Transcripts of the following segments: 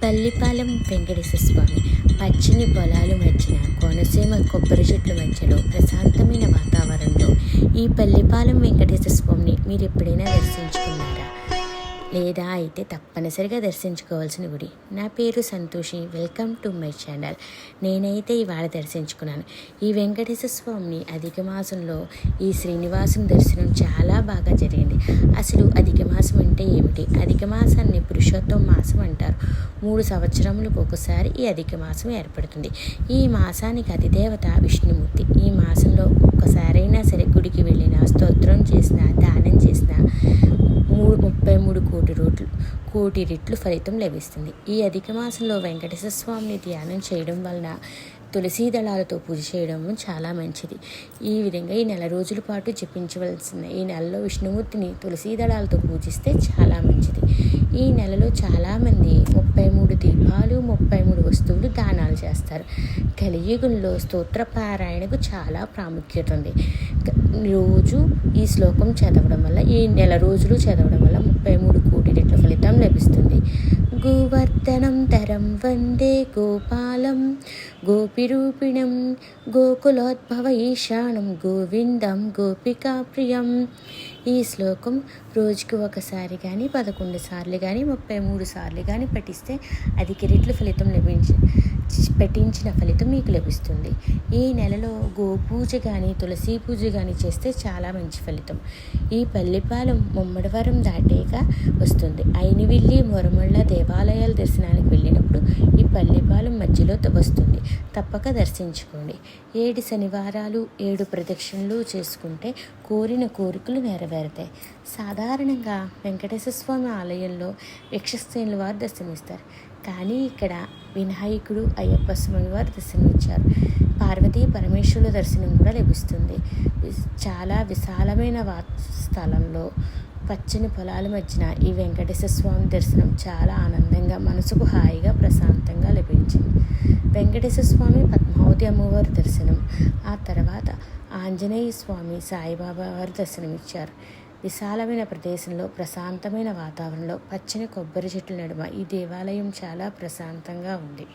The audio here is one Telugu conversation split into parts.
పల్లిపాలెం వెంకటేశ్వర స్వామి పచ్చని పొలాలు మధ్యన కోనసీమ కొబ్బరి చెట్ల మధ్యలో ప్రశాంతమైన వాతావరణంలో ఈ పల్లిపాలెం వెంకటేశ్వర స్వామిని మీరు ఎప్పుడైనా దర్శించుకున్నారా? లేదా అయితే తప్పనిసరిగా దర్శించుకోవాల్సిన గుడి. నా పేరు Santoshi. Welcome to my channel. నేనైతే ఇవాళ దర్శించుకున్నాను ఈ వెంకటేశ్వర స్వామిని. అధిక మాసంలో ఈ శ్రీనివాసుని దర్శనం చాలా బాగా జరిగింది. అసలు అధిక మాసం అంటే ఏమిటి? అధిక మాసాన్ని పురుషోత్తమ మాసం అంటారు. 3 సంవత్సరములకు ఒకసారి ఈ అధిక మాసం ఏర్పడుతుంది. ఈ మాసానికి అధిదేవత విష్ణుమూర్తి. ఈ మాసంలో ఒక్కసారైనా సరే గుడికి వెళ్ళినా, స్తోత్రం చేసినా, దానం చేసినా 33 కోటి రెట్లు ఫలితం లభిస్తుంది. ఈ అధిక మాసంలో వెంకటేశ్వర స్వామిని ధ్యానం చేయడం వలన తులసీ దళాలతో పూజ చేయడం చాలా మంచిది. ఈ విధంగా ఈ నెల రోజుల పాటు జపించవలసిన ఈ నెలలో విష్ణుమూర్తిని తులసీ దళాలతో పూజిస్తే చాలా మంచిది. ఈ నెలలో చాలామంది 33 దీపాలు, 33 వస్తువులు దానాలు చేస్తారు. కలియుగంలో స్తోత్ర పారాయణకు చాలా ప్రాముఖ్యత ఉంది. రోజు ఈ శ్లోకం చదవడం వల్ల, ఈ నెల రోజులు చదవడం వల్ల 33 కోటి రెట్ల ఫలితం లభిస్తుంది. గోవర్ధనం తరం వందే గోపాలం గోపిరూపిణం గోకులోద్భవ ఈశానం గోవిందం గోపికా ప్రియం. ఈ శ్లోకం రోజుకి ఒకసారి కానీ, 11 సార్లు కానీ, 33 సార్లు కానీ పఠిస్తే అధిక రెట్ల ఫలితం పఠించిన ఫలితం మీకు లభిస్తుంది. ఈ నెలలో గోపూజ కానీ, తులసి పూజ కానీ చేస్తే చాలా మంచి ఫలితం. ఈ పల్లిపాలెం ముమ్మడివరం దాటాక వస్తుంది. అయినవిల్లి, మొరమళ్ళ దేవాలయాల దర్శనానికి వెళ్ళినప్పుడు ఈ పల్లిపాలెం మధ్యలో వస్తుంది. తప్పక దర్శించుకోండి. 7 శనివారాలు 7 ప్రదక్షిణలు చేసుకుంటే కోరిన కోరికలు నెరవేరుతాయి. సాధారణంగా వెంకటేశ్వర స్వామి ఆలయంలో యక్షశ్రేణుల వారు దర్శనమిస్తారు. కానీ ఇక్కడ వినాయకుడు, అయ్యప్ప స్వామి వారు దర్శనమిచ్చారు. పార్వతీ పరమేశ్వరుల దర్శనం కూడా లభిస్తుంది. చాలా విశాలమైన స్థలంలో పచ్చని పొలాల మధ్యన ఈ వెంకటేశ్వర స్వామి దర్శనం చాలా ఆనందంగా, మనసుకు హాయిగా, ప్రశాంతంగా లభించింది. వెంకటేశ్వర స్వామి, పద్మావతి అమ్మవారి దర్శనం, ఆ తర్వాత ఆంజనేయ స్వామి, సాయిబాబా వారు దర్శనమిచ్చారు. విశాలమైన ప్రదేశంలో, ప్రశాంతమైన వాతావరణంలో, పచ్చని కొబ్బరి చెట్ల నడుమ ఈ దేవాలయం చాలా ప్రశాంతంగా ఉంది.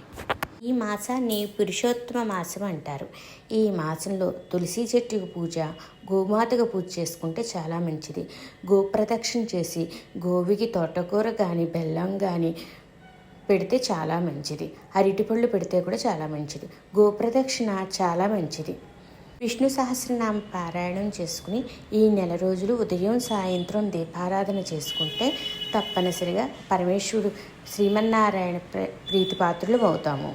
ఈ మాసాన్ని పురుషోత్తమ మాసం అంటారు. ఈ మాసంలో తులసి చెట్టుకు పూజ, గోమాతకు పూజ చేసుకుంటే చాలా మంచిది. గోప్రదక్షిణ చేసి గోవికి తోటకూర కానీ, బెల్లం కానీ పెడితే చాలా మంచిది. అరటిపళ్ళు పెడితే కూడా చాలా మంచిది. గోప్రదక్షిణ చాలా మంచిది. విష్ణు సహస్రనామ పారాయణం చేసుకుని ఈ నెల రోజులు ఉదయం సాయంత్రం దీపారాధన చేసుకుంటే తప్పనిసరిగా పరమేశ్వరుడు శ్రీమన్నారాయణ ప్రీతిపాత్రులు అవుతాము.